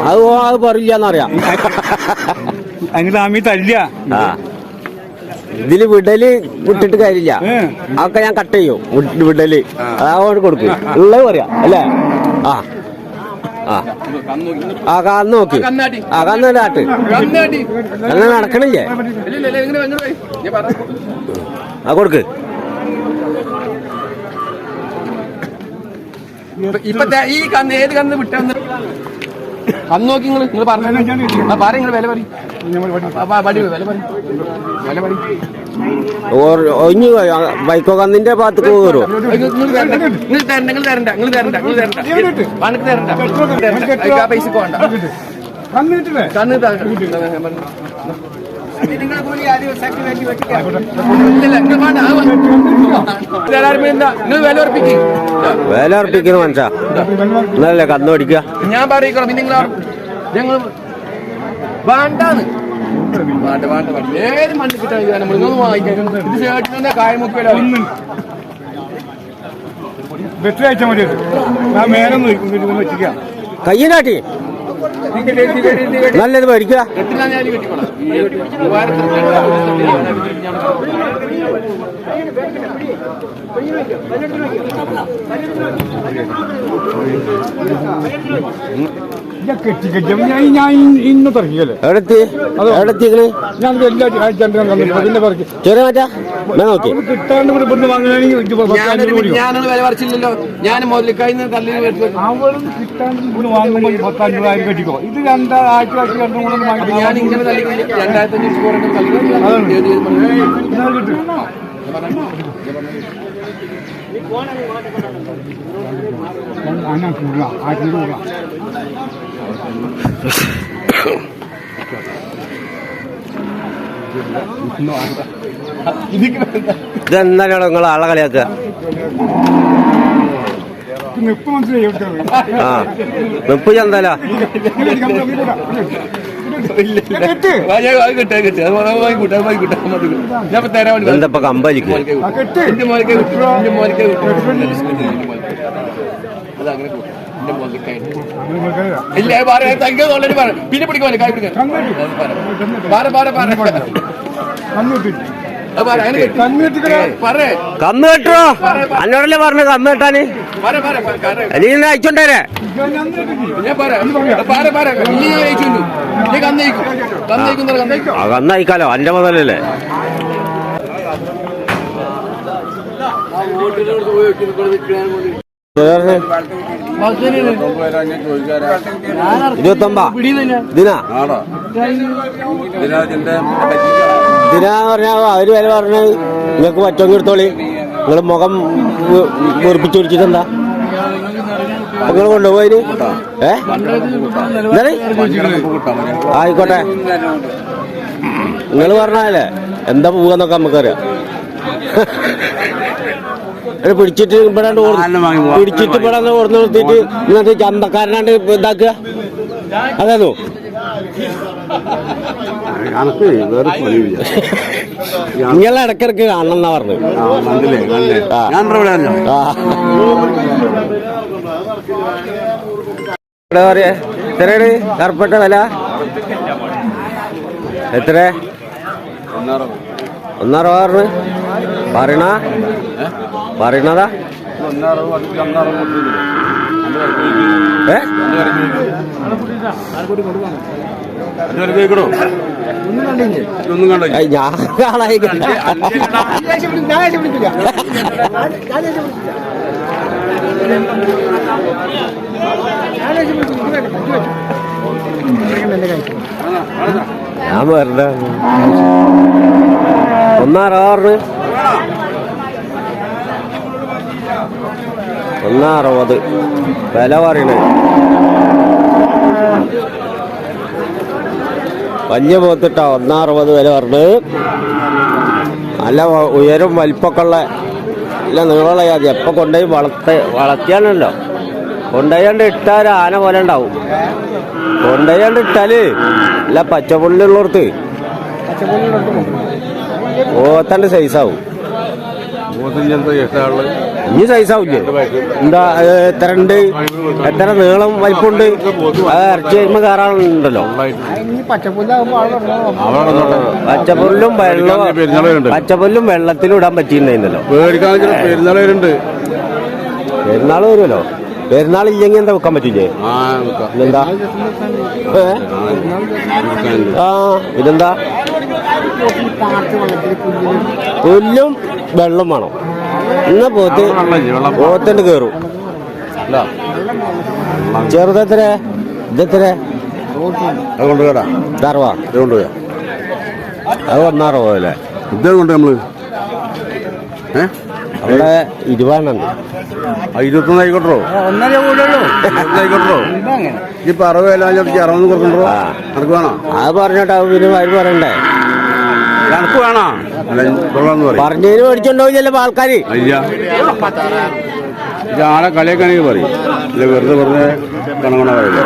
അത് പറയില്ലെന്നറിയാം. ഇതില് വിടല് വിട്ടിട്ട് കാര്യമില്ല. അതൊക്കെ ഞാൻ കട്ട് ചെയ്യും. വിടല് അതോട് കൊടുക്കും. ഉള്ളത് പറയാം അല്ലേ? കന്ന് നോക്കി. കന്നാട്ട് അങ്ങനെ നടക്കണില്ലേ? കൊടുക്ക്. ഇപ്പത്തെ ഈ കന്ന് ഏത് കന്ന് വിട്ടെന്ന് കന്ന് നോക്കി നിങ്ങൾ പറഞ്ഞു വില പറയും. ബൈക്കോ കന്നിന്റെ ഭാഗത്ത് കയറും. പൈസ വേണ്ട കന്ന് വില ഉറപ്പിക്കുന്നു മനസ്സാ. എന്നല്ലേ കന്ന് പഠിക്കുക. ഞാൻ പറയിക്കണം നിങ്ങൾ ഞങ്ങൾ വേണ്ടാന്ന് ഏത് മണ്ണ് കിട്ടാൻ നമ്മളൊന്നും വാങ്ങിക്കാൻ കായ മുക്കില്ല. കയ്യിനാട്ടി നല്ലത് മേടിക്കുക. ഇന്ന് തിറക്കിയല്ലേ കിട്ടാണ്ട് ഞാനൊന്നും വില പറിച്ചില്ലല്ലോ. ഞാൻ മുതലിക്കായി കിട്ടാണ്ട് വാങ്ങുമ്പോൾ 10,500 കെട്ടിക്കോ. ഇത് 2,000 ഞാൻ ഇങ്ങനെ 2,500 ഇതെന്താണോ നിങ്ങൾ ആളെ കളിയാക്കുക? നിപ്പ് ചന്തല എന്തപ്പ കമ്പലിക്ക് പിന്നെ പിടിക്കാൻ കന്ന് കെട്ടോ? അന്നോടല്ലേ പറഞ്ഞു കന്ന് കെട്ടാന്. അല്ലെങ്കിൽ അയച്ചോണ്ടേ കന്ന് അയക്കാലോ. അന്റെ മുതലല്ലേ. പറഞ്ഞ അവര് വില പറഞ്ഞ നിങ്ങൾക്ക് പറ്റുമെങ്കിൽ എടുത്തോളി. നിങ്ങൾ മുഖം വീർപ്പിച്ചു പിടിച്ചിട്ടെന്താ നിങ്ങൾ കൊണ്ടുപോയി? ആയിക്കോട്ടെ. നിങ്ങൾ പറഞ്ഞാലേ എന്താ പോവാന്നൊക്കെ നമുക്കറിയാം. പിടിച്ചിട്ട് ഇവിടെ ഓർന്ന് നിർത്തിയിട്ട് ഇന്നത്തെ ചന്തക്കാരനാണ്ട് ഇതാക്കുക. അതാണോ നിങ്ങളെ ഇടക്കിടക്ക് കാണണം എന്നാ പറഞ്ഞു. ഇവിടെ പറയാ എത്രയാണ് കറുപ്പട്ട വില? എത്ര? 1.60 പറയണതാ. ഞാൻ കാണായി ഞാൻ വരണ്ട. 1.60 1.60 വില പറയണേ. വലിയ പോത്തിട്ടാ 1.60 വില പറഞ്ഞത്. നല്ല ഉയരും വലിപ്പൊക്കെ ഉള്ള ഇല്ല നീളമുള്ള ജാതി. എപ്പോൾ കൊണ്ടുപോയി വളർത്തിയാണല്ലോ. കൊണ്ടുപോയാണ്ട് ഇട്ടാൽ ആന പോലെ ഉണ്ടാവും. കൊണ്ടുപോയാണ്ട് ഇട്ടാല് അല്ല പച്ചപ്പുള്ളിയുള്ളടത്ത് പോത്തൻ്റെ സൈസാവും. പോത്തിന് ചിലപ്പോൾ ഇനി സൈസാവില്ലേ എന്താ എത്ര ഉണ്ട്, എത്ര നീളം വലിപ്പമുണ്ട്, അത് ഇറച്ചി കഴിയുമ്പോൾ കയറാനുണ്ടല്ലോ. പച്ചപ്പുല്ലും വെള്ളത്തിലും ഇടാൻ പറ്റിയിട്ടുണ്ടായിരുന്നല്ലോ. പെരുന്നാൾ വരുമല്ലോ. പെരുന്നാൾ ഇല്ലെങ്കിൽ എന്താ വെക്കാൻ പറ്റില്ലേ? ഇതെന്താ ഇതെന്താ പുല്ലും വെള്ളം വേണം. എന്നാ പോത്തണ്ട് കയറും. ചെറുതെത്ര ഇതെത്ര തറവാ കൊണ്ടുപോയാ അത് 1.60 അല്ലേ? ഇതേ കൊണ്ട് നമ്മള് അവിടെ 20 21 ആയിക്കോട്ടോ, 1.5 ആയിക്കോട്ടോ. ഇപ്പൊ 60 60 കൊടുക്കണ്ടോ? കണക്ക് വേണോ? അത് പറഞ്ഞോട്ടാ. പിന്നെ അവര് പറയണ്ടേ? കണക്ക് വേണോ? പറഞ്ഞതിന് മേടിച്ചോണ്ടോ ചിലപ്പോ ആൾക്കാര്. ആളെ കളിയൊക്കെ ആണെങ്കിൽ പറയും, വെറുതെ കണക്കണ പറയില്ല.